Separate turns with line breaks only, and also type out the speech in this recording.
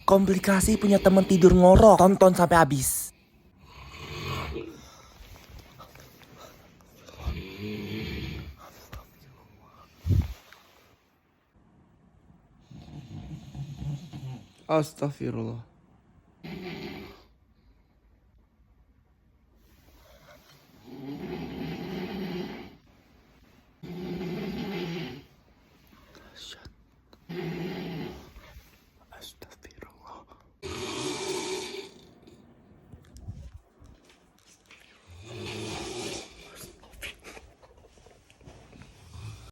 Komplikasi punya temen tidur ngorok. Tonton sampai habis.
Astagfirullah.